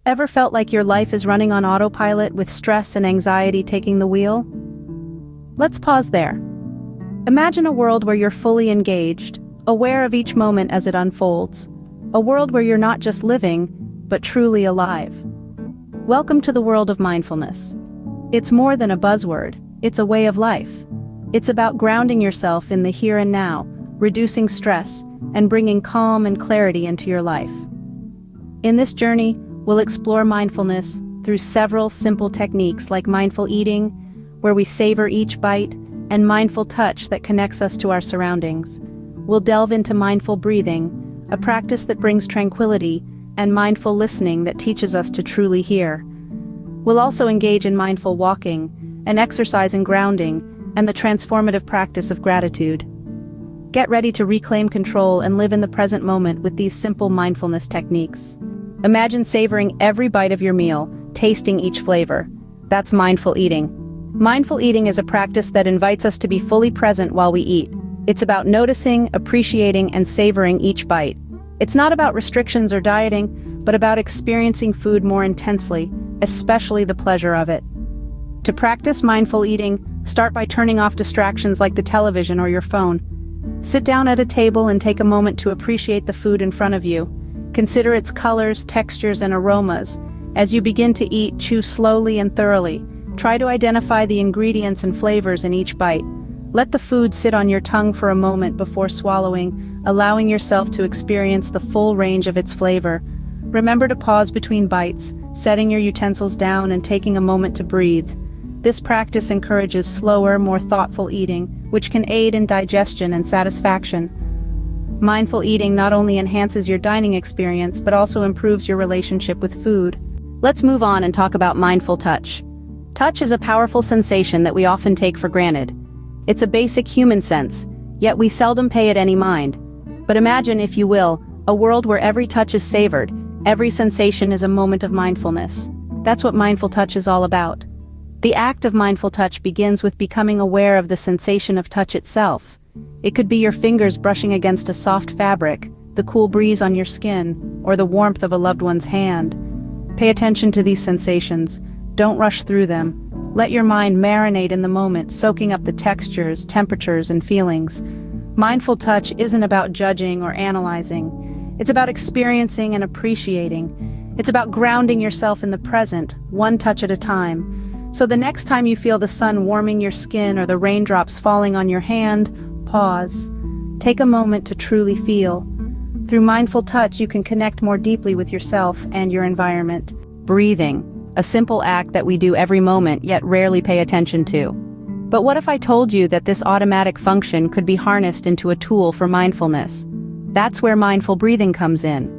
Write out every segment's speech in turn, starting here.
Ever felt like your life is running on autopilot with stress and anxiety taking the wheel? Let's pause there. Imagine a world where you're fully engaged, aware of each moment as it unfolds. A world where you're not just living, but truly alive. Welcome to the world of mindfulness. It's more than a buzzword, it's a way of life. It's about grounding yourself in the here and now, reducing stress, and bringing calm and clarity into your life. In this journey, we'll explore mindfulness through several simple techniques like mindful eating, where we savor each bite, and mindful touch that connects us to our surroundings. We'll delve into mindful breathing, a practice that brings tranquility, and mindful listening that teaches us to truly hear. We'll also engage in mindful walking, an exercise in grounding, and the transformative practice of gratitude. Get ready to reclaim control and live in the present moment with these simple mindfulness techniques. Imagine savoring every bite of your meal, tasting each flavor. That's mindful eating. Mindful eating is a practice that invites us to be fully present while we eat. It's about noticing, appreciating, and savoring each bite. It's not about restrictions or dieting, but about experiencing food more intensely, especially the pleasure of it. To practice mindful eating, start by turning off distractions like the television or your phone. Sit down at a table and take a moment to appreciate the food in front of you. Consider its colors, textures, and aromas. As you begin to eat, chew slowly and thoroughly. Try to identify the ingredients and flavors in each bite. Let the food sit on your tongue for a moment before swallowing, allowing yourself to experience the full range of its flavor. Remember to pause between bites, setting your utensils down and taking a moment to breathe. This practice encourages slower, more thoughtful eating, which can aid in digestion and satisfaction. Mindful eating not only enhances your dining experience, but also improves your relationship with food. Let's move on and talk about mindful touch. Touch is a powerful sensation that we often take for granted. It's a basic human sense, yet we seldom pay it any mind. But imagine, if you will, a world where every touch is savored, every sensation is a moment of mindfulness. That's what mindful touch is all about. The act of mindful touch begins with becoming aware of the sensation of touch itself. It could be your fingers brushing against a soft fabric, the cool breeze on your skin, or the warmth of a loved one's hand. Pay attention to these sensations. Don't rush through them. Let your mind marinate in the moment, soaking up the textures, temperatures, and feelings. Mindful touch isn't about judging or analyzing. It's about experiencing and appreciating. It's about grounding yourself in the present, one touch at a time. So the next time you feel the sun warming your skin or the raindrops falling on your hand, pause. Take a moment to truly feel. Through mindful touch, you can connect more deeply with yourself and your environment. Breathing, a simple act that we do every moment yet rarely pay attention to. But what if I told you that this automatic function could be harnessed into a tool for mindfulness? That's where mindful breathing comes in.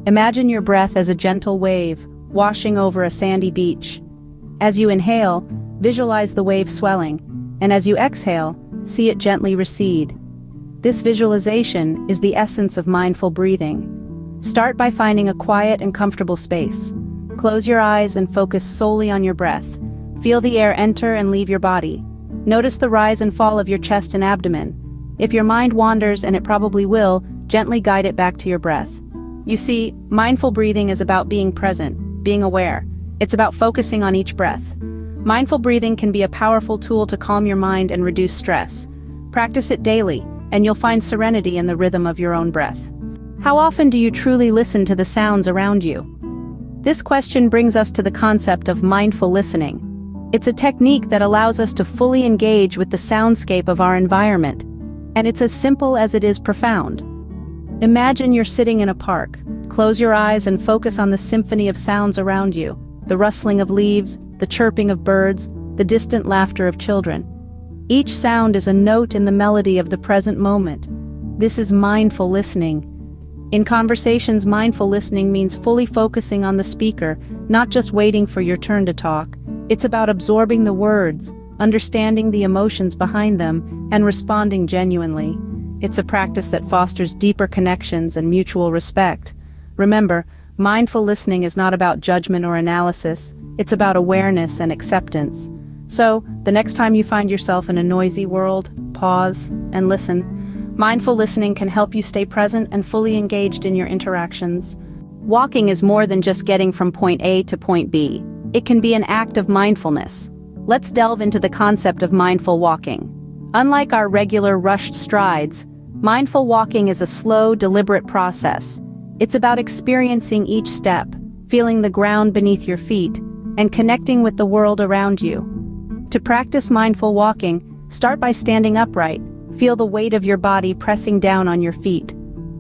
Imagine your breath as a gentle wave, washing over a sandy beach. As you inhale, visualize the wave swelling, and as you exhale, see it gently recede. This visualization is the essence of mindful breathing. Start by finding a quiet and comfortable space. Close your eyes and focus solely on your breath. Feel the air enter and leave your body. Notice the rise and fall of your chest and abdomen. If your mind wanders, and it probably will, gently guide it back to your breath. You see, mindful breathing is about being present, being aware. It's about focusing on each breath. Mindful breathing can be a powerful tool to calm your mind and reduce stress. Practice it daily, and you'll find serenity in the rhythm of your own breath. How often do you truly listen to the sounds around you? This question brings us to the concept of mindful listening. It's a technique that allows us to fully engage with the soundscape of our environment, and it's as simple as it is profound. Imagine you're sitting in a park. Close your eyes and focus on the symphony of sounds around you, the rustling of leaves, the chirping of birds, the distant laughter of children. Each sound is a note in the melody of the present moment. This is mindful listening. In conversations, mindful listening means fully focusing on the speaker, not just waiting for your turn to talk. It's about absorbing the words, understanding the emotions behind them, and responding genuinely. It's a practice that fosters deeper connections and mutual respect. Remember, mindful listening is not about judgment or analysis. It's about awareness and acceptance. So, the next time you find yourself in a noisy world, pause and listen. Mindful listening can help you stay present and fully engaged in your interactions. Walking is more than just getting from point A to point B. It can be an act of mindfulness. Let's delve into the concept of mindful walking. Unlike our regular rushed strides, mindful walking is a slow, deliberate process. It's about experiencing each step, feeling the ground beneath your feet, and connecting with the world around you. To practice mindful walking, start by standing upright. Feel the weight of your body pressing down on your feet.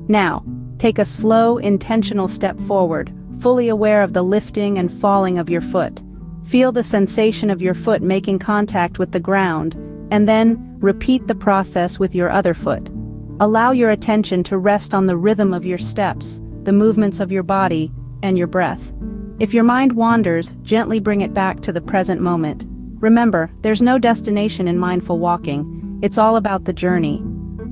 Now, take a slow, intentional step forward, fully aware of the lifting and falling of your foot. Feel the sensation of your foot making contact with the ground, and then repeat the process with your other foot. Allow your attention to rest on the rhythm of your steps, the movements of your body, and your breath. If your mind wanders, gently bring it back to the present moment. Remember, there's no destination in mindful walking. It's all about the journey.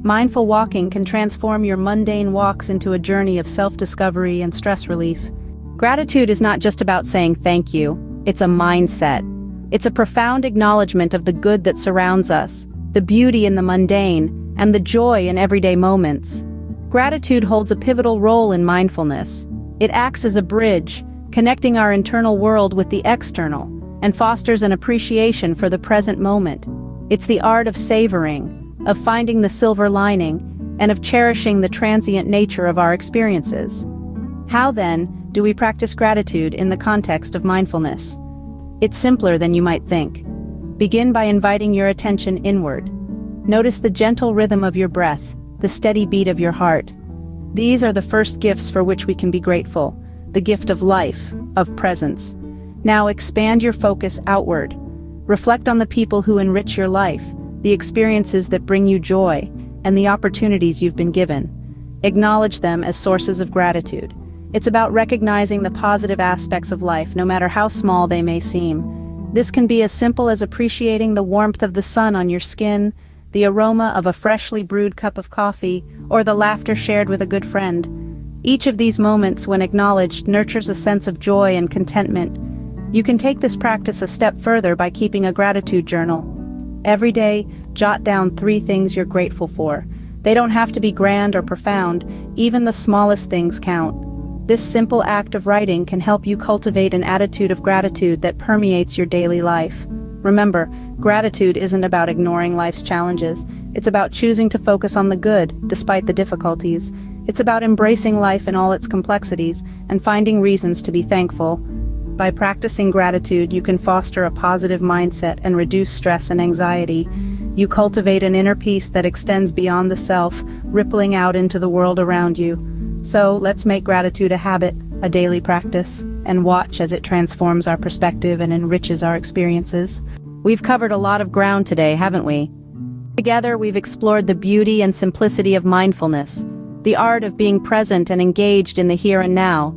Mindful walking can transform your mundane walks into a journey of self-discovery and stress relief. Gratitude is not just about saying thank you. It's a mindset. It's a profound acknowledgement of the good that surrounds us, the beauty in the mundane, and the joy in everyday moments. Gratitude holds a pivotal role in mindfulness. It acts as a bridge, connecting our internal world with the external, and fosters an appreciation for the present moment. It's the art of savoring, of finding the silver lining, and of cherishing the transient nature of our experiences. How, then, do we practice gratitude in the context of mindfulness? It's simpler than you might think. Begin by inviting your attention inward. Notice the gentle rhythm of your breath, the steady beat of your heart. These are the first gifts for which we can be grateful, the gift of life, of presence. Now expand your focus outward. Reflect on the people who enrich your life, the experiences that bring you joy, and the opportunities you've been given. Acknowledge them as sources of gratitude. It's about recognizing the positive aspects of life, no matter how small they may seem. This can be as simple as appreciating the warmth of the sun on your skin, the aroma of a freshly brewed cup of coffee, or the laughter shared with a good friend. Each of these moments, when acknowledged, nurtures a sense of joy and contentment. You can take this practice a step further by keeping a gratitude journal. Every day, jot down 3 things you're grateful for. They don't have to be grand or profound. Even the smallest things count. This simple act of writing can help you cultivate an attitude of gratitude that permeates your daily life. Remember, gratitude isn't about ignoring life's challenges. It's about choosing to focus on the good, despite the difficulties. It's about embracing life in all its complexities and finding reasons to be thankful. By practicing gratitude, you can foster a positive mindset and reduce stress and anxiety. You cultivate an inner peace that extends beyond the self, rippling out into the world around you. So, let's make gratitude a habit, a daily practice, and watch as it transforms our perspective and enriches our experiences. We've covered a lot of ground today, haven't we? Together, we've explored the beauty and simplicity of mindfulness, the art of being present and engaged in the here and now.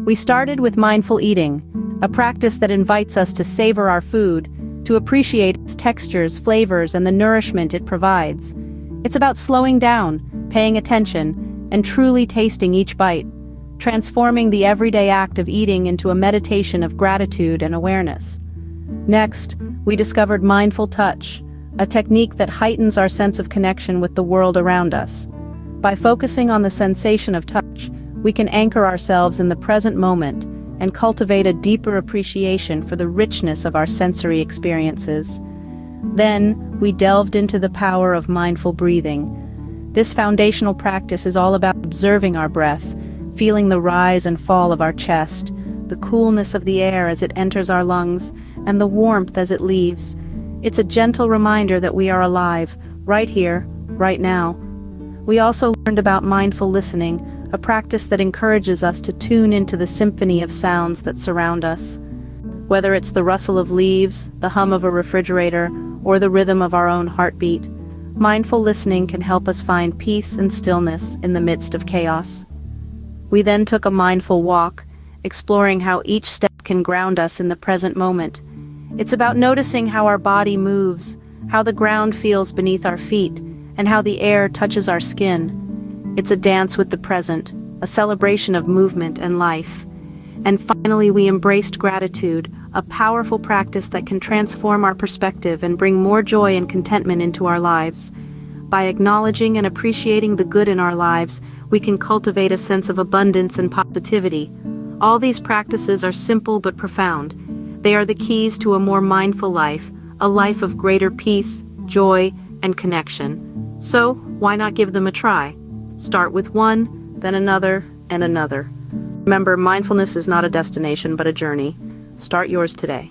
We started with mindful eating, a practice that invites us to savor our food, to appreciate its textures, flavors, and the nourishment it provides. It's about slowing down, paying attention, and truly tasting each bite, transforming the everyday act of eating into a meditation of gratitude and awareness. Next, we discovered mindful touch, a technique that heightens our sense of connection with the world around us. By focusing on the sensation of touch, we can anchor ourselves in the present moment and cultivate a deeper appreciation for the richness of our sensory experiences. Then, we delved into the power of mindful breathing. This foundational practice is all about observing our breath, feeling the rise and fall of our chest, the coolness of the air as it enters our lungs, and the warmth as it leaves. It's a gentle reminder that we are alive, right here, right now. We also learned about mindful listening, a practice that encourages us to tune into the symphony of sounds that surround us. Whether it's the rustle of leaves, the hum of a refrigerator, or the rhythm of our own heartbeat, mindful listening can help us find peace and stillness in the midst of chaos. We then took a mindful walk, exploring how each step can ground us in the present moment. It's about noticing how our body moves, how the ground feels beneath our feet, and how the air touches our skin. It's a dance with the present, a celebration of movement and life. And finally, we embraced gratitude, a powerful practice that can transform our perspective and bring more joy and contentment into our lives. By acknowledging and appreciating the good in our lives, we can cultivate a sense of abundance and positivity. All these practices are simple but profound. They are the keys to a more mindful life, a life of greater peace, joy, and connection. So, why not give them a try? Start with one, then another, and another. Remember, mindfulness is not a destination but a journey. Start yours today.